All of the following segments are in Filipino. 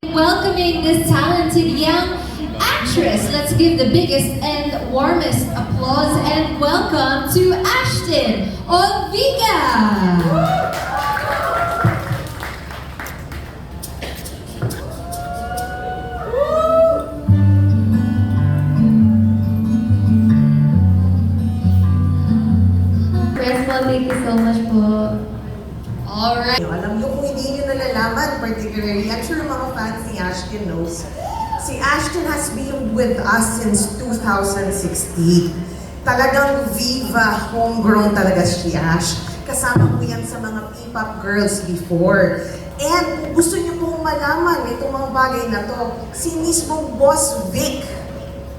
Welcoming this talented young actress. Let's give the biggest and warmest applause and welcome to Ashton Olviga. Thank you so much po. Alright. Alam nyo kung hindi nyo nalalaman, particularly, I'm sure mga fans ni Ashton knows, si Ashton has been with us since 2016. Talagang Viva, homegrown talaga si Ash. Kasama ko yan sa mga P-pop girls before. And kung gusto nyo pong malaman itong mga bagay na to, si mismong Boss Vic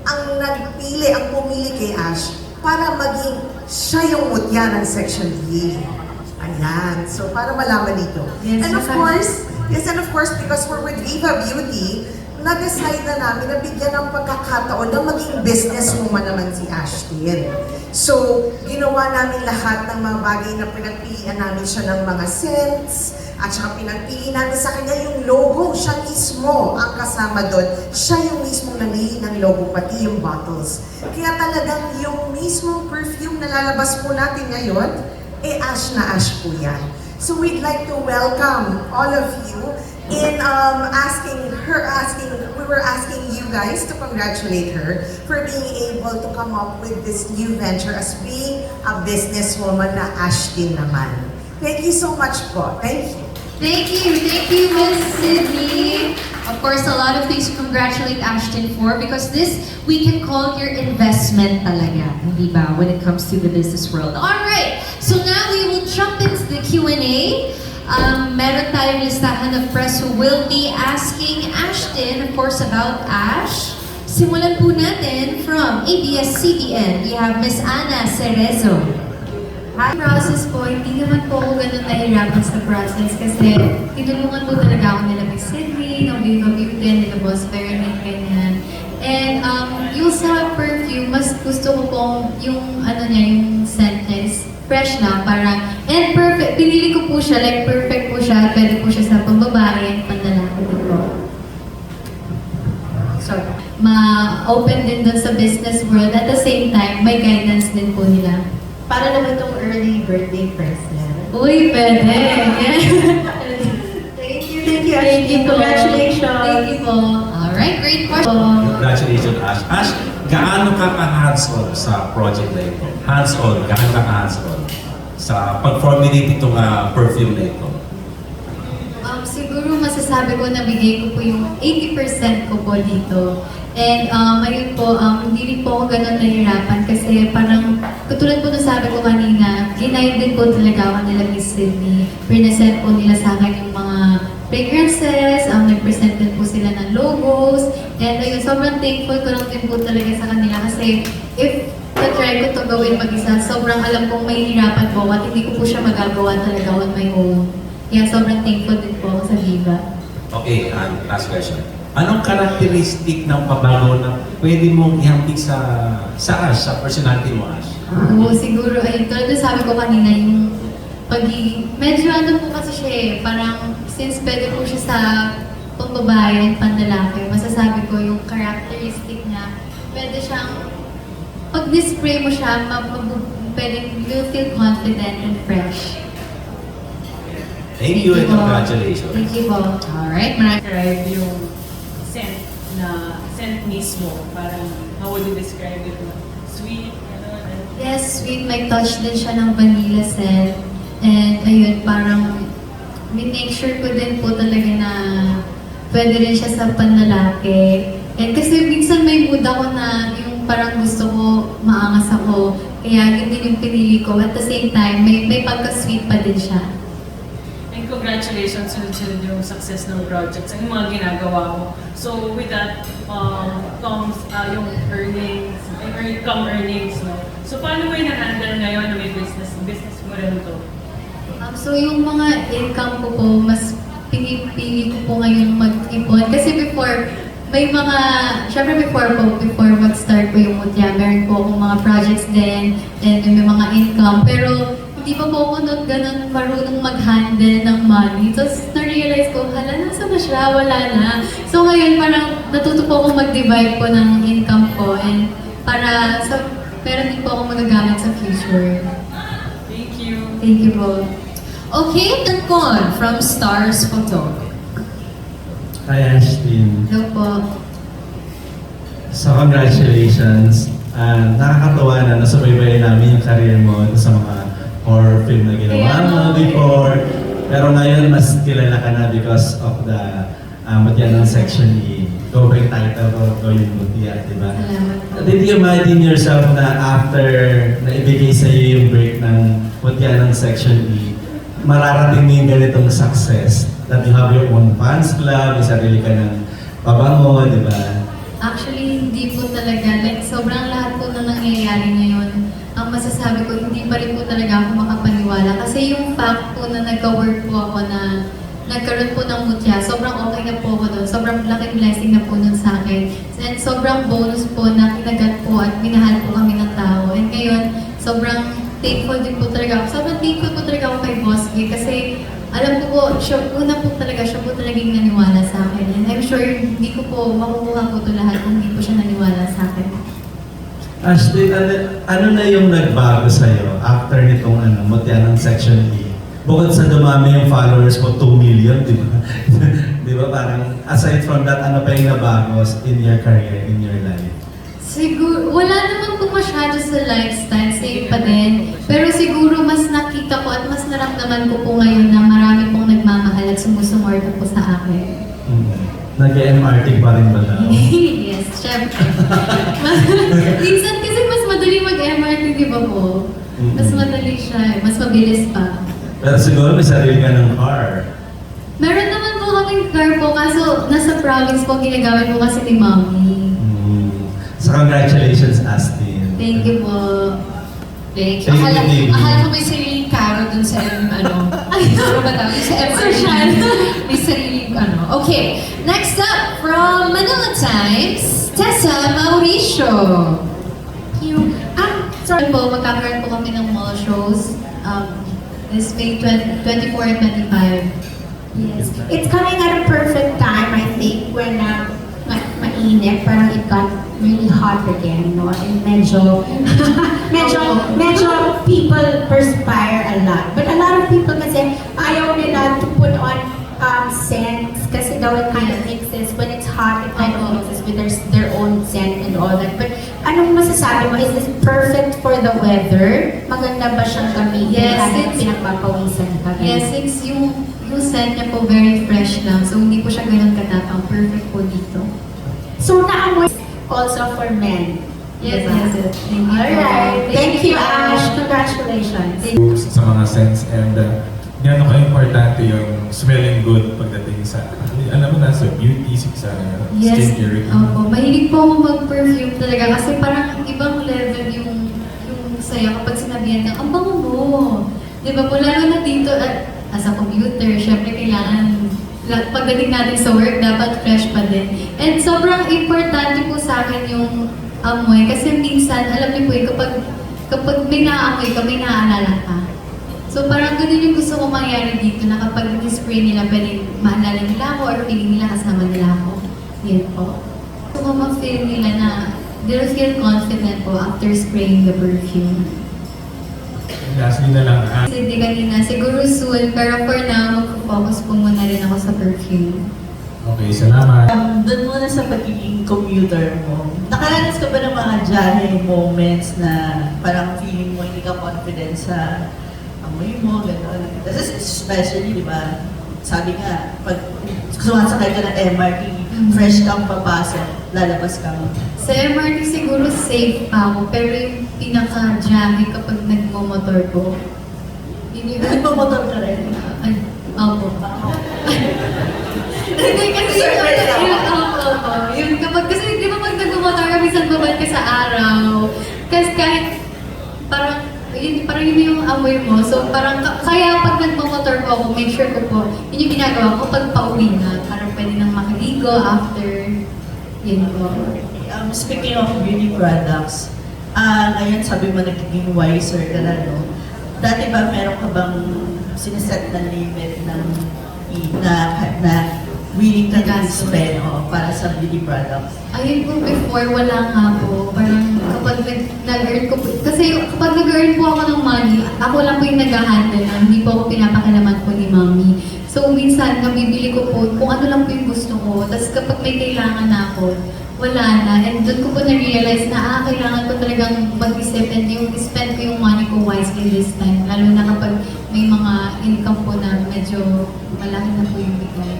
ang nagpili, ang pumili kay Ash para maging siya yung mutya ng Section D. Ayan. So, para malaman dito. Yes, and of course, because we're with Viva Beauty, na-decide na namin na bigyan ng pagkakataon na maging businesswoman naman si Ashton. So, ginawa namin lahat ng mga bagay na pinagpilian namin siya ng mga scents, at saka pinagpili namin sa kanya yung logo. Siya mismo ang kasama doon. Siya yung mismong namili ng logo, pati yung bottles. Kaya talagang yung mismong perfume na lalabas po natin ngayon, Ash na Ash po yan. So we'd like to welcome all of you in we were asking you guys to congratulate her for being able to come up with this new venture as being a businesswoman na Ash din naman. Thank you so much po. Thank you. Thank you, Miss Sydney. Of course, a lot of things to congratulate Ashton for because this we can call your investment talaga, di ba, when it comes to the business world. Alright, so now we will jump into the Q&A. Meron tayong listahan of press who will be asking Ashton, of course, about Ash. Simulan po natin from ABS-CBN. We have Miss Ana Cerezo. Hi, process po, hindi naman po ako ganun nahirapan sa process kasi tinulungan po talaga ako nila Miss Sydney, ng Viva Beauty, nila Boss Vernon, ganyan. And yung sa perfume, mas gusto ko pong yung yung scent niya is fresh na, parang, and perfect, pinili ko po siya, like perfect po siya, pwede po siya sa pambabae, panlalaki din po. So, ma-open din doon sa business world, at the same time, may guidance din po nila. Para naman itong early birthday present. Uy, pwede! Thank you, Ashton. Congratulations! Thank you po. Alright, great question. Congratulations, Ash. Ash, gaano ka ka-hands-on sa project na ito? Hands-on, gaano ka ka-hands-on sa pag-formulate itong perfume na ito? Siguro masasabi ko na bigay ko po yung 80% ko po dito. And ayun po, hindi rin po ako ganun nahirapan kasi parang katulad po na sabi ko kanina, ginayad din po talaga ako nila Miss Sydney. Present po nila sa akin yung mga fragrances, nag-present din po sila ng logos. And ayun, sobrang thankful ko lang din po talaga sa kanila kasi if na-try ko to gawin mag-isa, sobrang alam kong may hirapan po at hindi ko po siya magagawa talaga on my own. Kaya sobrang thankful din po ako sa Viva. Okay, last question. Anong karakteristik ng pabago na pwede mong ihambing sa Ash, sa personality mo, Ash? Oo, siguro, ayun, tulad na sabi ko kanina, yung pagiging, medyo po kasi siya parang since pwede po siya sa pambabae at pandalaki, masasabi ko yung characteristic niya, pwede siyang, pag display mo siya, pwede, you'll feel confident and fresh. Thank you and congratulations. Thank you po. Alright, maraming Describe yung scent mismo. Parang, how would you describe it? Sweet, Yes, sweet. May touch din siya ng vanilla scent. And ayun, parang make sure ko din po talaga na pwede rin siya sa panlalaki. And kasi minsan may mood ako na yung parang gusto ko, maangas ako. Kaya yun din yung pinili ko. At the same time, may pagka-sweet pa din siya. And congratulations sunod-sunod yung success ng projects and yung mga ginagawa mo. So with that comes yung earnings, no? So paano mo yung na-handle ngayon na may business mo rin to? So yung mga income ko po, mas pinipili ko po ngayon mag-ipon. Kasi before, may mga, syempre before mag-start po yung Mutya, meron po akong mga projects din, and may mga income. Pero hindi pa po ako nun ganun marunong mag-handle ng money. Tapos na-realize ko, hala, nasa na siya? Wala na. So ngayon parang natuto po ako mag-divide po ng income ko and para sa pero din po ako magagamit sa future. Thank you. Thank you po. Okay, Tancon from Stars Photo. Hi Ashtin. Hello po. So congratulations. Nakakatawa na nasubaybayan namin yung career mo sa mga horror film na ginawa mo before. Pero ngayon mas kilala ka na because of the Mutya ng Section E. Go by title ko yung Mutya, di ba? Salamat po. Did you imagine yourself na after na ibigay sa iyo yung break ng Mutya ng Section E, mararating mo yung ganitong success? That you have your own fans club, may sarili ka ng pabango, di ba? Actually, hindi po talaga. Like, sobrang lahat po na nangyayari ngayon. Ang masasabi ko, hindi pa rin po talaga ako makapaniwala. Kasi yung fact po na nagka-work po ako na nagkaroon po ng mutya, sobrang okay na po ako doon. Sobrang laking blessing na po nun sa akin. And sobrang bonus po na kinagat po at minahal po kami ng tao. And ngayon, sobrang thankful din po talaga ako. Sobrang thankful po talaga ako kay Boss G kasi alam ko po, una po talaga, siya po talagang naniwala sa akin. And I'm sure hindi ko po makukuha po ito lahat kung hindi po siya naniwala sa akin. Ashley, ano na yung nagbago sa'yo after nitong Mutya ng Section E? Bukod sa dumami yung followers mo, 2 million, di ba? Di ba parang, aside from that, ano pa yung nabago in your career, in your life? Siguro, wala naman po masyado sa lifestyle, same pa din. Pero siguro mas nakita ko at mas naramdaman ko po ngayon na marami pong nagmamahal at sumusuporta po sa akin. Nag-MRT pa rin ba daw? Yes, syempre. Minsan kasi mas madali mag-MRT, di ba po? Mas madali siya, mas mabilis pa. Pero siguro may sarili ka ng car. Meron naman po kaming car po, kaso nasa province po, ginagamit po kasi ni Mommy. So congratulations, Astin. Thank you po. Thank you. Thank you, baby. Akala ko may sariling karo dun sa ano ba tawag? Sa Social. May sariling Okay, next up from Manila Times, Tessa Mauricio. Thank you. Sorry po, magkakaroon po kami ng mall shows. This May 24 and 25. Yes. It's coming at a perfect time, I think, when mainit, parang it got really hot again, no? And medyo people perspire a lot. But a lot of people kasi ayaw nila to put on scents kasi daw it kind of mixes, when it's hot, it kind of mixes with their own scent and all that. But anong masasabi mo? Is this perfect for the weather? Maganda ba siyang gamitin? Yes, kahit it's- pinagpapawisan ka? Yes, since yung scent niya po very fresh lang, so hindi po siya ganun katapang. Perfect po dito. So, naamoy also for men. Yes, Diba? yes, yes. Thank you. Alright. Thank you, Ash. Congratulations. Sa mga scents and gano'n ka-importante yung smelling good pagdating sa, alam mo na, sa beauty, sa Yes, skincare. opo. Mahilig po ako mag-perfume talaga kasi parang ibang level yung saya kapag sinabihan ka, ang bango mo. Di ba po, lalo na dito as a commuter, syempre kailangan pagdating natin sa work, dapat fresh pa din. And sobrang importante po sa akin yung amoy kasi minsan, alam niyo po, kapag may naaamoy ka, may naaalala ka. So parang ganun yung gusto ko mangyari dito na kapag spray nila, pwedeng maalala nila ako or feeling nila kasama nila ako. Yan po. Gusto ko ma-feel nila na they'll feel confident po after spraying the perfume. Lastly na lang, Kasi di kanina, siguro soon, pero for now, mag-focus po muna rin ako sa perfume. okay, salamat. Doon muna sa pagiging commuter mo, nakaranas ka ba ng mga jolly moments na parang feeling mo hindi ka confident sa amoy mo, gano'n? Kasi especially, di ba, sabi nga, pag sumasakay ka ng MRT, fresh kang papasok, lalabas kang. Sa MRT siguro safe pa ako, pero yung pinaka-jammy kapag nagmo-motor ko, yun yung... Nagmamotor ka rin. Ay, opo. Hindi kasi yung kapag, kasi di ba pag nagmo-motor ka, minsan babad ka sa araw, kasi kahit parang yun yung amoy mo. So parang, kaya pag nagmamotor ko ako, make sure ko po, yun yung ginagawa ko pag pauwi na, parang pwede nang makaligo after, yun po. Speaking of beauty products, ngayon sabi mo nagiging wiser ka na, no? dati ba meron ka bang siniset na limit ng na willing ka to spend para sa beauty products? Ayun po, before, wala nga po. Parang kapag nag-earn ko po, kasi kapag nag-earn po ako ng money, ako lang po yung nag-handle, hindi po ako pinapakalaman po ni Mami. So, minsan, nabibili ko po kung ano lang po yung gusto ko. Tapos kapag may kailangan na ako, wala na. And doon ko po na-realize na, kailangan ko talagang mag-isip and yung spend ko yung money ko wisely this time. Lalo na kapag may mga income po na medyo malaki na po yung bigay.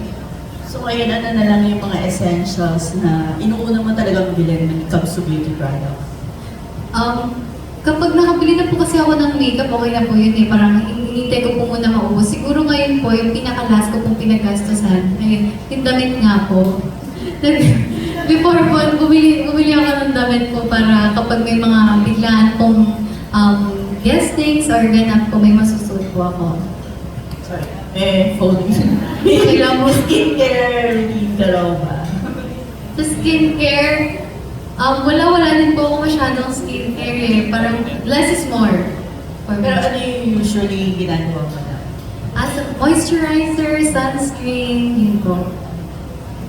So ngayon, ano na lang yung mga essentials na inuuna mo talagang bilhin when it comes to beauty products? Kapag nakabili na po kasi ako ng makeup, okay na po yun eh. Parang hinihintay ko po muna maubos. Siguro ngayon po, yung pinaka-last ko pong pinagastusan, ngayon, yung damit nga po. Before po, bumili ako ng damit po para kapag may mga biglaan pong guestings or ganap po, may masusuot po ako. Sorry. Folding. Kailangan mo skincare routine ka raw ba? Sa skincare, wala din po ako masyadong skincare eh. Parang less is more. For me. Pero ano yung usually ginagawa mo na? As a moisturizer, sunscreen, yun po.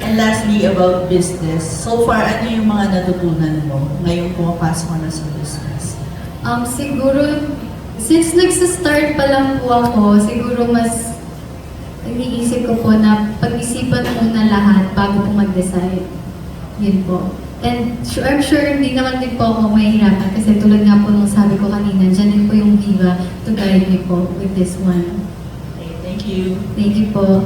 And lastly, about business. So far, ano yung mga natutunan mo ngayong pumapasok ka na sa business? Siguro, since nagsa-start pa lang po ako, siguro mas iniisip ko po na pag-isipan muna lahat bago po mag-decide. Yun po. And I'm sure hindi naman din po ako mahihirapan kasi tulad nga po nung sabi ko kanina, dyan din po yung Viva to guide me po with this one. Okay, thank you. Thank you po.